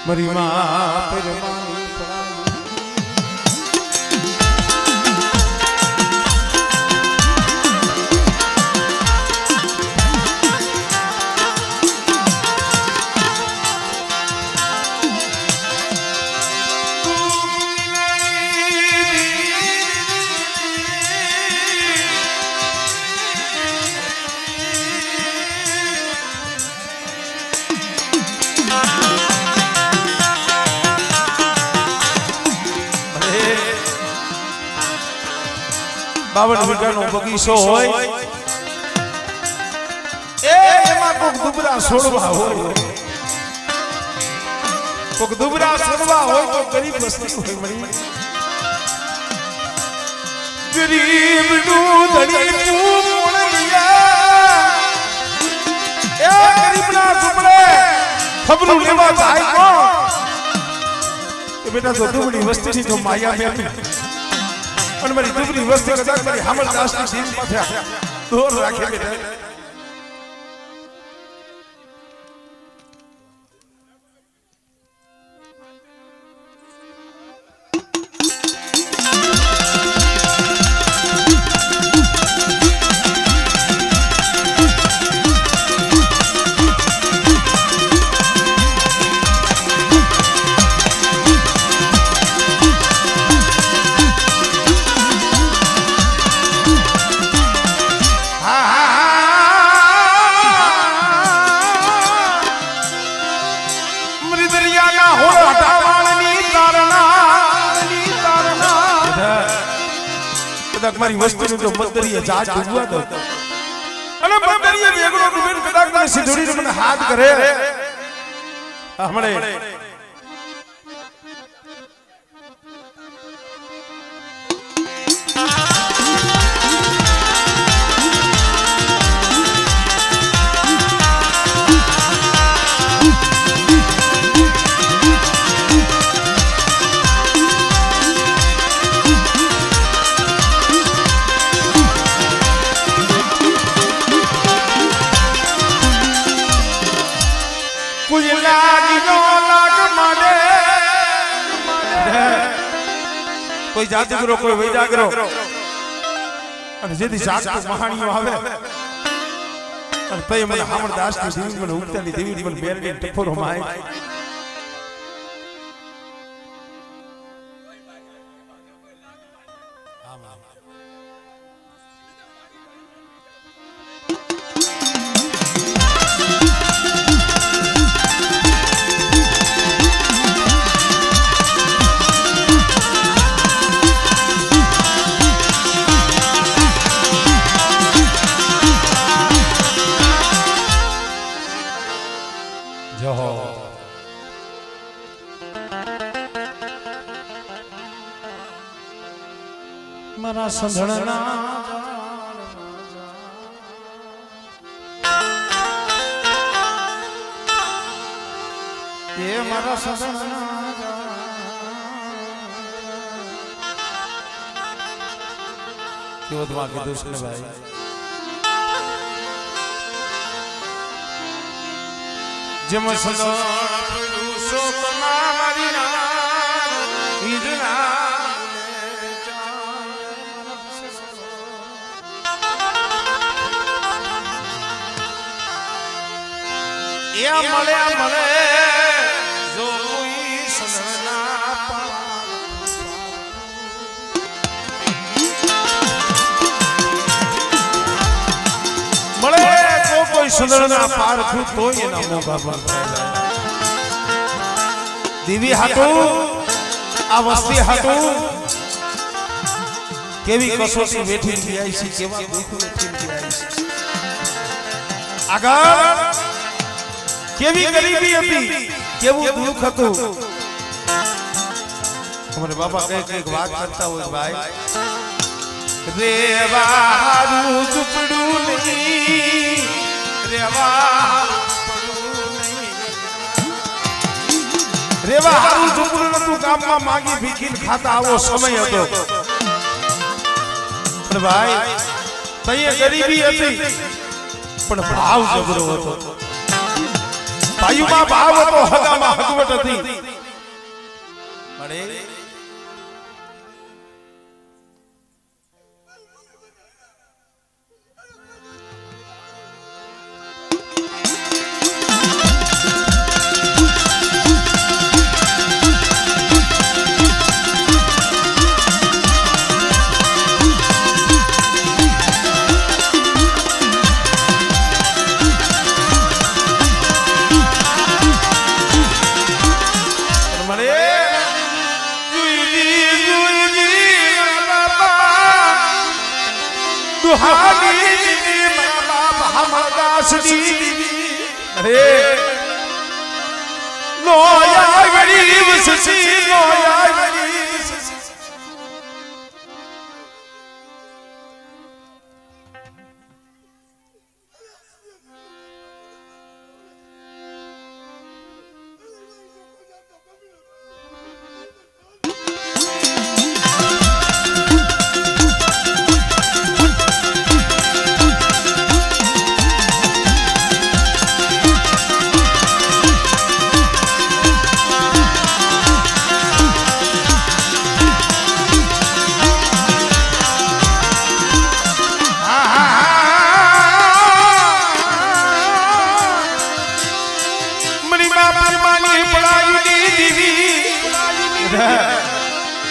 मरी माँ परमानी बावन वीघानो बगीचो होय ए एमां कोक दुबरा सोडवा होय कोक दुबरा सोडवा होय तो गरीब वस्ती होय मरी गरीब नु धड़ी कोण लिया ए गरीब ना दुबरे खबरू लेवा जाय कोण ए बेटा तो दुबड़ी वस्ती थी तो माया में અને મારી દુબળી વસ્તી કદાચ મારી હામલદાસની દિલ માથે દોર રાખે બેટા મારી વસ્તુનું જો મદરીએ જાજ ડૂબવા દો અને મદરીએ વેગળો ડૂબીને કદાચ મને સિધોડીને મને હાથ કરે હમણે कोई जागरो कोई वैजागरो અને જેથી જાગતો મહાણીઓ આવે અને તઈ મને હામરદાસ ની દેવી મને ઉગતાલી દેવી મને બેરડી ટફોરો માય મારા સંધણના એ મારા સંધણના કેવો તમા કીધું છે ભાઈ જેમ સંધણ પડ્યું શોકમાં મારી ના ઈદના या मले मले जो कोई सुनना मले जो कोई सुनना पार थू तो ये ना मोगा पर दीवी हाटू आ वस्ती हाटू केवी कसोटी बैठी आई सी केवा दुख बैठी आई सी अगर केवी गरीबी હતી કેવું દુખ હતું અમારે બાપા કઈક વાત કરતા હોય ભાઈ રેવારું ઝૂપડું નહીં રેવારું નહીં રેવારું ઝૂપડું નતું ગામમાં માંગી ભીખીને ખાતા આવો સમય હતો ભાઈ તઈએ ગરીબી હતી પણ ભાવ જબરો હતો ભાઈમાં ભાવ હતો હગામાં હગવટ હતી મળે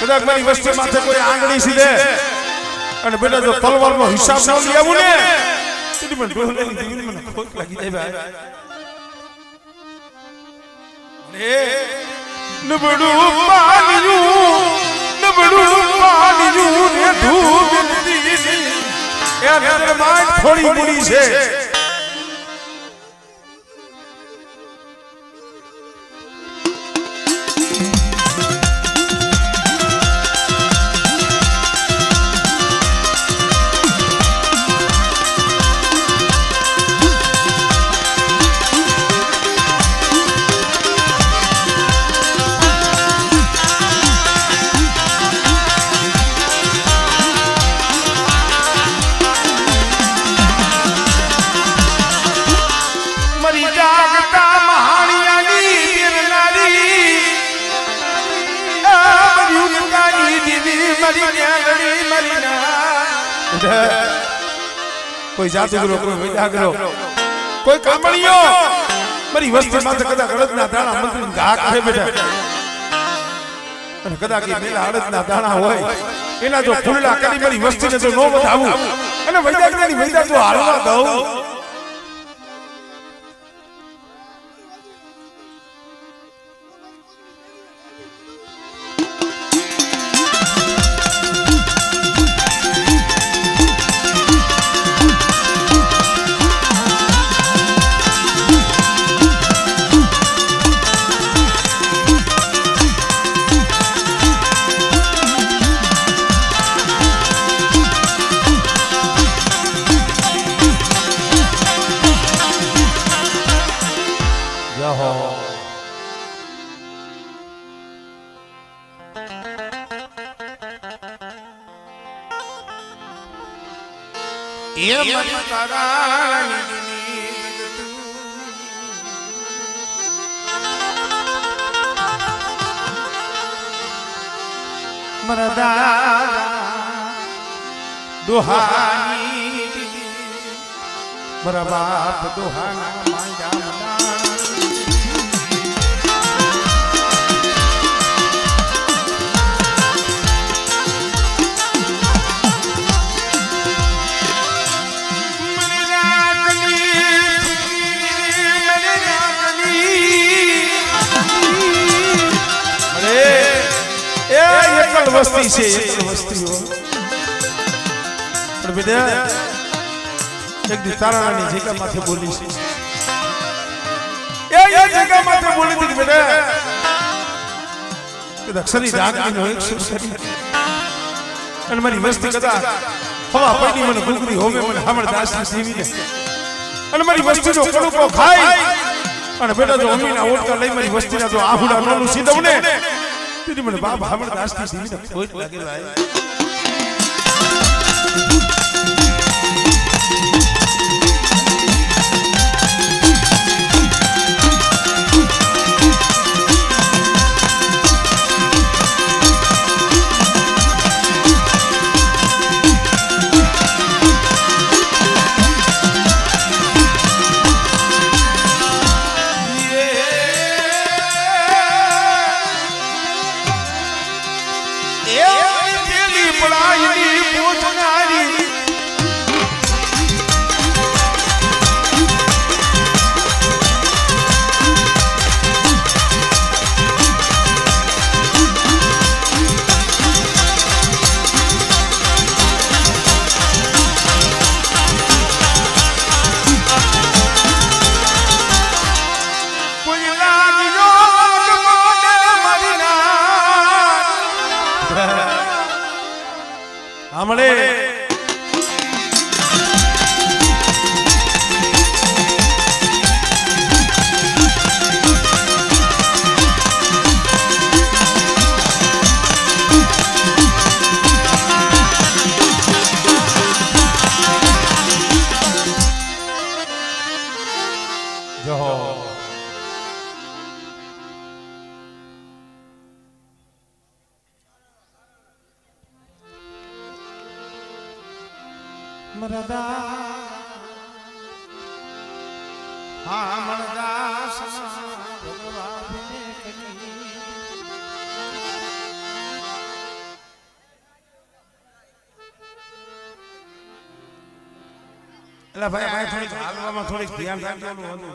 કદાચ મારી વસ્તી માથે કોઈ આંગળી સીધે અને બેટા જો તલવારનો હિસાબ ન લઈ આવું ને તો મને ડોહલાની જીવન મને ખોટ લાગી જાય ભાઈ ને નબડું પાણીયું ને ધૂપ દીધી એ નજર માં થોડી મૂડી છે કોઈ જાદુગરો કોઈ વૈદાગરો કોઈ કામણીઓ મારી વસ્તી માથે કદાચ અડદના દાણા મંત્રી ઘા કરે બેટા અને કદાચ એ મેલા અડદના દાણા હોય એના જો ફૂલડા કરી મારી વસ્તીને જો નો વધાવું અને વૈદાગરાની વૈદા જો હાલવા દઉં દુહાની મારા બાપ દુહાના માંજા વસ્તી છે વસ્તી પણ બેટા એક દી તારાની જગ્યા માથે બોલી છે એ જગ્યા માથે બોલી હતી બેટા કે દક્ષરી ડાકની નો એક સુસરી અને મારી વસ્તી કદાચ હવા પડી મને ગુગરી હોવે મને હામળ દાસની સીવીને અને મારી વસ્તી જો કડુકો ખાય અને બેટા જો અમીના ઓટકા લઈ મારી વસ્તીના જો આહુડા નોનું સીધવ ને તેની મને બાપ હામળ દાસની સીવીને ખોટ લાગે ભાઈ એટલે ભાઈ આ થોડીક હાલવામાં થોડીક ધ્યાન રાખજો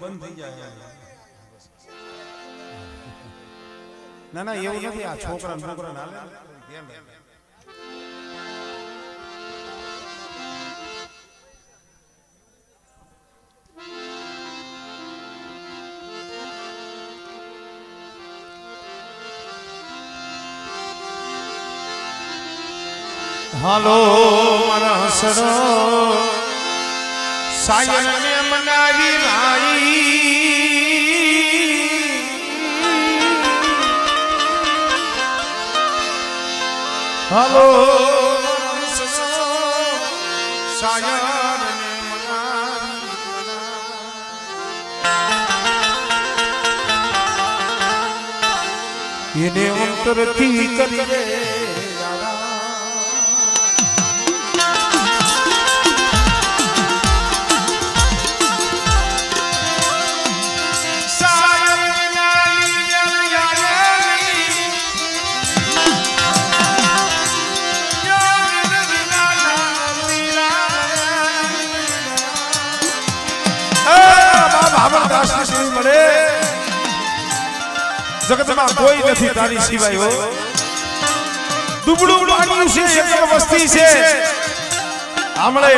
બંધ થઈ જાય. ના ના એવું નથી. આ છોકરા છોકરા હાલે ધ્યાન રાખજો. હાલો મારા હસડો સાયન ને મનાવી ભાઈ. હાલો સાયન ને મનાવી એને અંતરથી કરી રે. જગતમાં કોઈ નથી તારી સિવાય હો. દુબળું પાણી છે એક વસ્તી છે આમળે.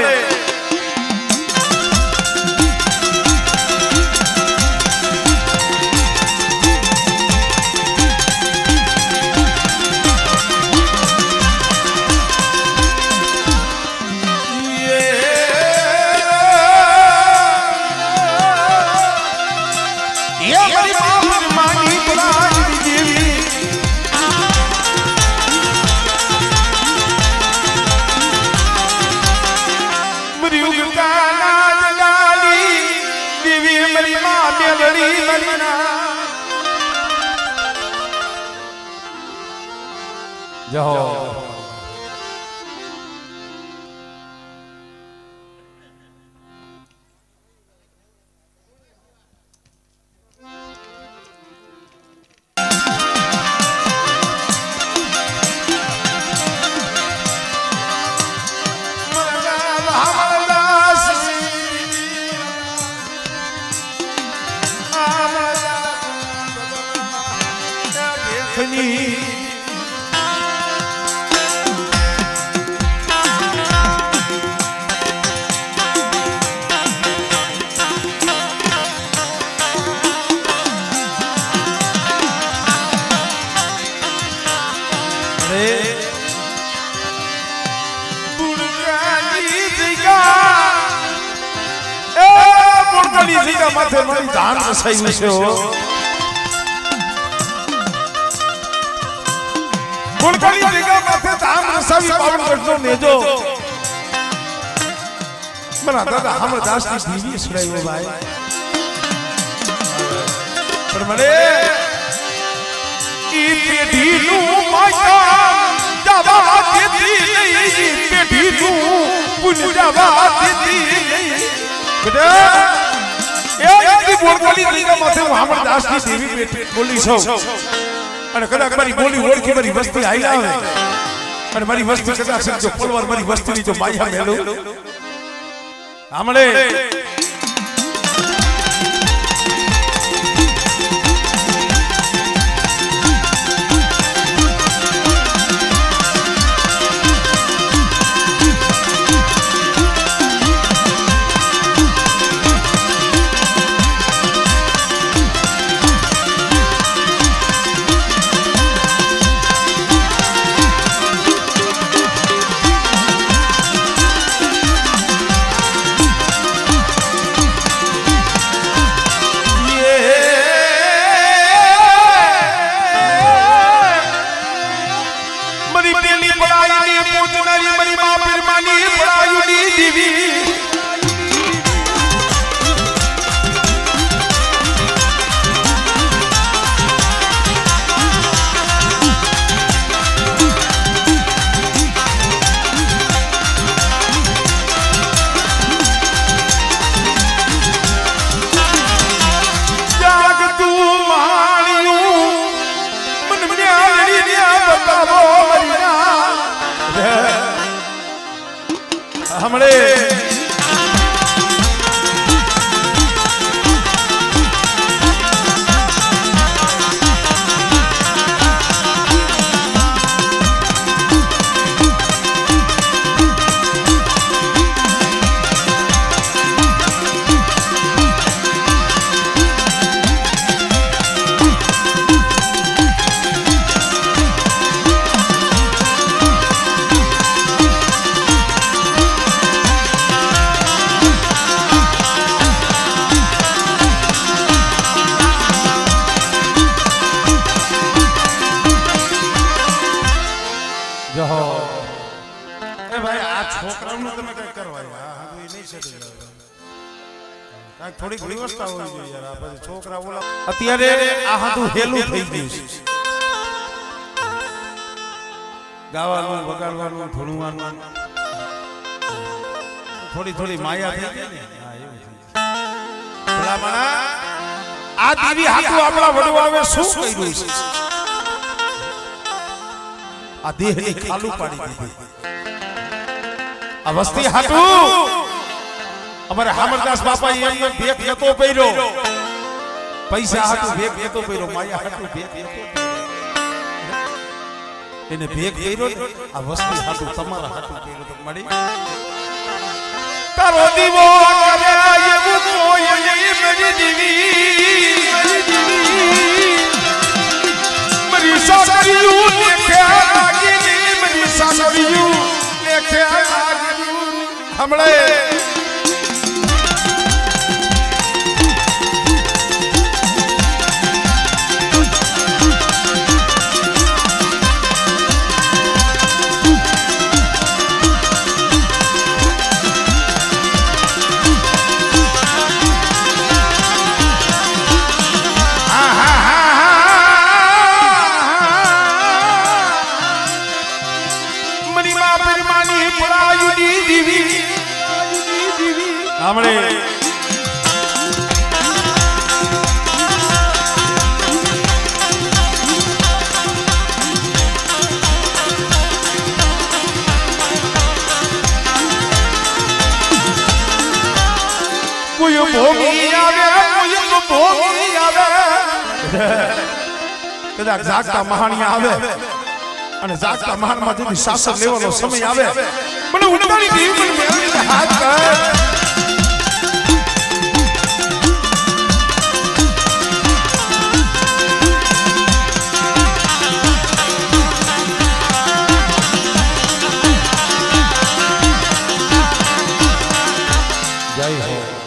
માથે મારી જાન રસાઈ છે હો. ગુણકાળી જગ્યા માથે જાન રસાવી પાવન કરતો નેજો મના દાદા હમદાસ ની દીવી સુરાયો ભાઈ. પણ મને ઈ પેઢીનું માયા જવા દેતી નહીં. પેઢીનું પુન જવા દેતી નહીં. બેટા એની બોલકાલી જગ્યા માથે હું હમદાસ ની દેવી પેટે બોલી છું. અને કદાચ મારી બોલી ઓળખી મારી વસ્તી આવી આવે અને મારી વસ્તી કદાચ જો પલવાર મારી વસ્તીની જો માયા મેલું આમળે છોકરાઓનું તમે કઈ કરવા હા હા એ નહીં સેટિંગ કાંઈક થોડીક વ્યવસ્થા હોવી જોઈએ યાર આ પછી છોકરા ઓલા અત્યારે આ હાથું હેલું થઈ ગયું છે ગાવાનું વગાડવાનું ધૂણવાનું થોડી થોડી માયા થઈ ગઈ ને હા એવું ભલામણા આ દેવી હાથું આપણા વડવાએ શું કર્યું છે આ દેહની ખાલું પાડી દીધી આ વસ્તી હાટું અમારે હામરદાસ બાપા એમને ભેખ નતો પહેર્યો પૈસા હાટું ભેખ નતો પહેર્યો માયા હાટું ભેખ નતો એને ભેખ પહેર્યો આ વસ્તી હાટું તમારા હાટું પહેર્યો તો મળી તારો દીવો કરે એવું કોઈ મેરી દેવી મરી સાસરિયું લેખે લાગી મરી સાસરિયું લેખે લાગી હમણે हमरे कोई भोगी आवे कोई भोगी आवे कदा जागता महानिया आवे અને જાગતા મહાનમાંથી શાસન લેવાનો સમય આવે મને ઉડાડી દેવી મને હાથ કર જય હો